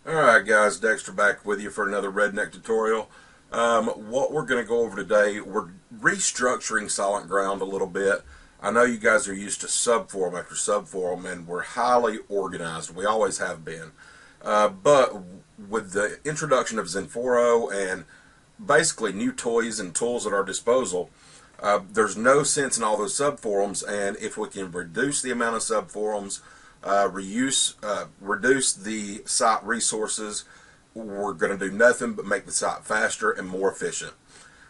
Alright guys, Dexter back with you for another redneck tutorial. What we're going to go over today, we're restructuring SilentGround a little bit. I know you guys are used to subforum after subforum, and we're highly organized. We always have been. But with the introduction of Zenforo and basically new toys and tools at our disposal, there's no sense in all those subforums, and if we can reduce the amount of subforums, reduce the site resources, we're going to do nothing but make the site faster and more efficient.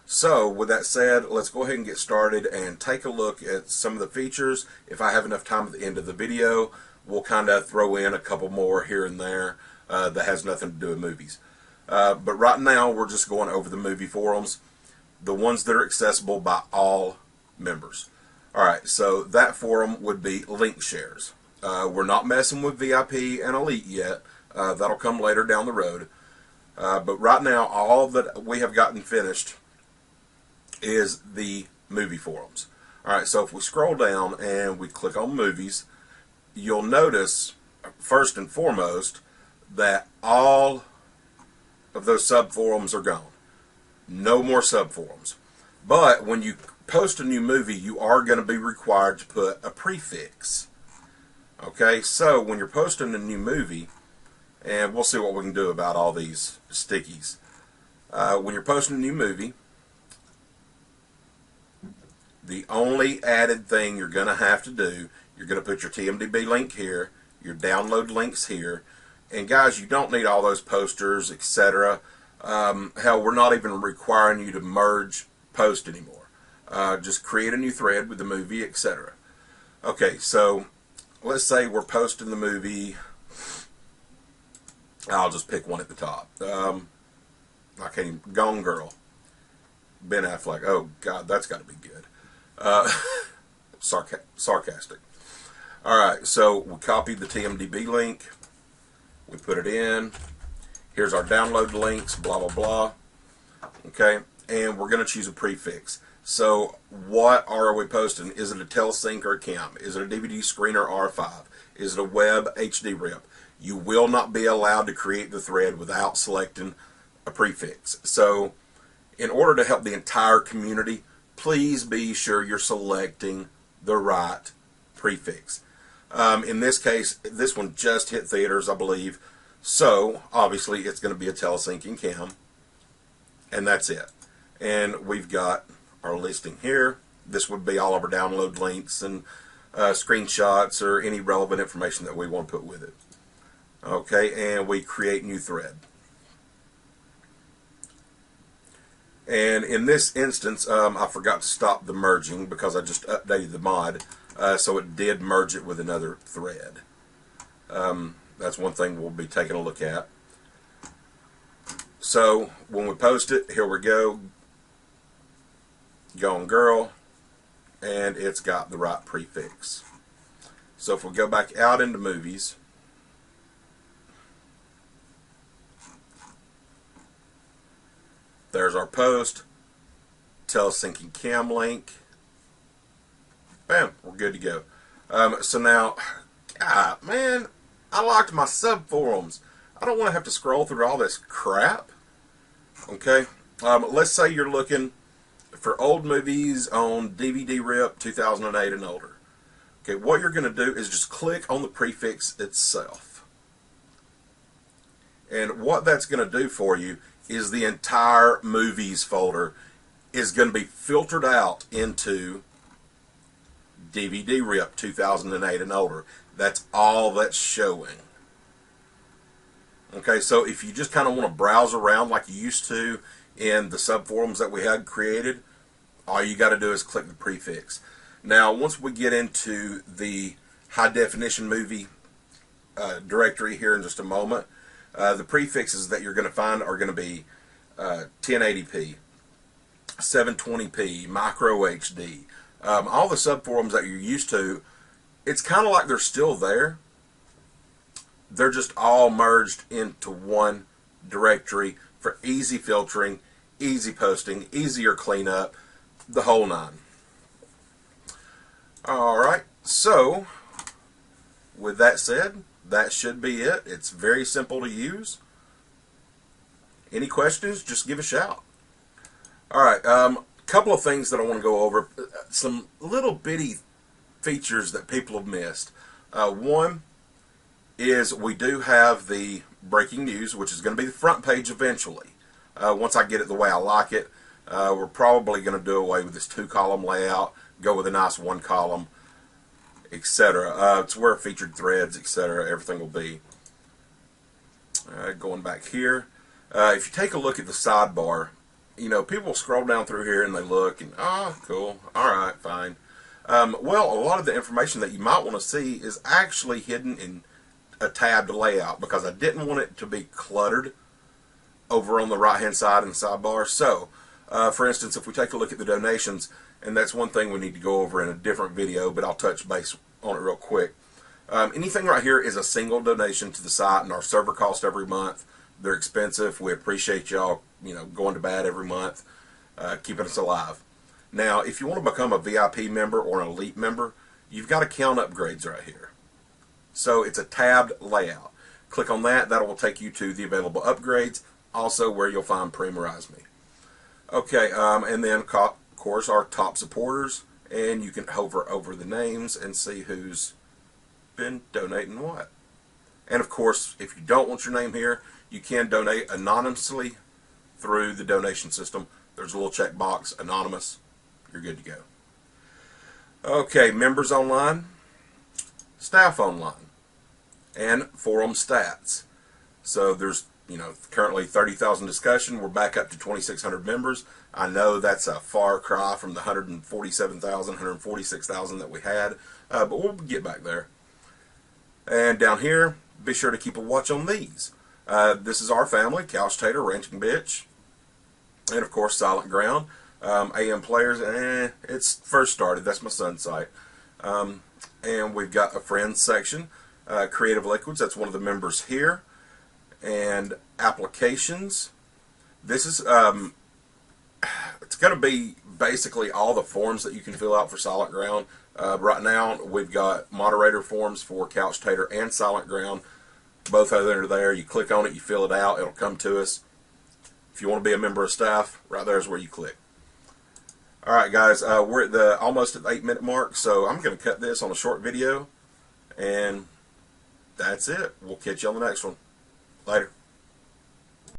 So with that said, let's go ahead and get started and take a look at some of the features. If I have enough time at the end of the video, we'll kind of throw in a couple more here and there that has nothing to do with movies. But right now we're just going over the movie forums, the ones that are accessible by all members. Alright, so that forum would be link shares. We're not messing with VIP and Elite yet. That'll come later down the road. But right now, all that we have gotten finished is the movie forums. Alright, so if we scroll down and we click on movies, you'll notice, first and foremost, that all of those subforums are gone. No more subforums. But when you post a new movie, you are going to be required to put a prefix. Okay, so when you're posting a new movie, and we'll see what we can do about all these stickies. When you're posting a new movie, the only added thing you're going to have to do, you're going to put your TMDB link here, your download links here, and guys, you don't need all those posters, etc. Hell, we're not even requiring you to merge post anymore. Just create a new thread with the movie, etc. Okay, so let's say we're posting the movie. I'll just pick one at the top. I can't even. Gone Girl. Ben Affleck. Oh God, that's got to be good. Sarcastic. All right, so we copied the TMDB link. We put it in. Here's our download links. Blah blah blah. Okay, and we're going to choose a prefix. So what are we posting? Is it a telesync or a cam? Is it a DVD screen or R5? Is it a web HD rip? You will not be allowed to create the thread without selecting a prefix. So in order to help the entire community, please be sure you're selecting the right prefix. In this case, this one just hit theaters, I believe. So obviously it's going to be a telesync and cam. And that's it. And we've got our listing here. This would be all of our download links and screenshots or any relevant information that we want to put with it. Okay, and we create new thread. And in this instance, I forgot to stop the merging because I just updated the mod, so it did merge it with another thread. That's one thing we'll be taking a look at. So when we post it, here we go. Gone Girl, and it's got the right prefix. So if we go back out into movies, there's our post, telesyncing cam link. Bam, we're good to go. So now, God, man, I liked my subforums. I don't want to have to scroll through all this crap. Okay, let's say you're looking for old movies on DVD rip 2008 and older. Okay, what you're going to do is just click on the prefix itself. And what that's going to do for you is the entire movies folder is going to be filtered out into DVD rip 2008 and older. That's all that's showing. Okay, so if you just kind of want to browse around like you used to in the subforums that we had created, all you got to do is click the prefix. Now, once we get into the high definition movie directory here in just a moment, the prefixes that you're going to find are going to be 1080p, 720p, micro HD. All the subforums that you're used to, it's kind of like they're still there. They're just all merged into one directory for easy filtering, easy posting, easier cleanup, the whole nine. Alright, so with that said, that should be it. It's very simple to use. Any questions, just give a shout. Alright, couple of things that I want to go over. Some little bitty features that people have missed. One is we do have the breaking news, which is going to be the front page eventually. Once I get it the way I like it, we're probably going to do away with this 2-column layout, go with a nice 1-column, etc. It's where featured threads, etc. everything will be. Going back here, if you take a look at the sidebar, you know, people scroll down through here and they look and, oh, cool, alright, fine. Well, a lot of the information that you might want to see is actually hidden in a tabbed layout because I didn't want it to be cluttered over on the right hand side in the sidebar. So, for instance, if we take a look at the donations, and that's one thing we need to go over in a different video, but I'll touch base on it real quick. Anything right here is a single donation to the site and our server cost every month. They're expensive. We appreciate y'all, you know, going to bat every month, keeping us alive. Now, if you want to become a VIP member or an elite member, you've got account upgrades right here. So it's a tabbed layout. Click on that. That will take you to the available upgrades, also where you'll find Premierize Me. Okay, and then, of course, our top supporters, and you can hover over the names and see who's been donating what. And, of course, if you don't want your name here, you can donate anonymously through the donation system. There's a little checkbox, anonymous. You're good to go. Okay, members online, staff online, and forum stats. So there's, you know, currently 30,000 discussion. We're back up to 2,600 members. I know that's a far cry from the 147,000, 146,000 that we had, but we'll get back there. And down here, be sure to keep a watch on these. This is our family, CouchTater, Ranching Bitch, and of course SilentGround. AM Players, it's first started. That's my son's site. And we've got a friends section. Creative Liquids, that's one of the members here. And applications. This is, it's going to be basically all the forms that you can fill out for SilentGround. Right now, we've got moderator forms for CouchTater and SilentGround. Both are there. You click on it, you fill it out, it'll come to us. If you want to be a member of staff, right there is where you click. Alright guys, we're at almost at the 8-minute mark, so I'm going to cut this on a short video, and that's it. We'll catch you on the next one. Later.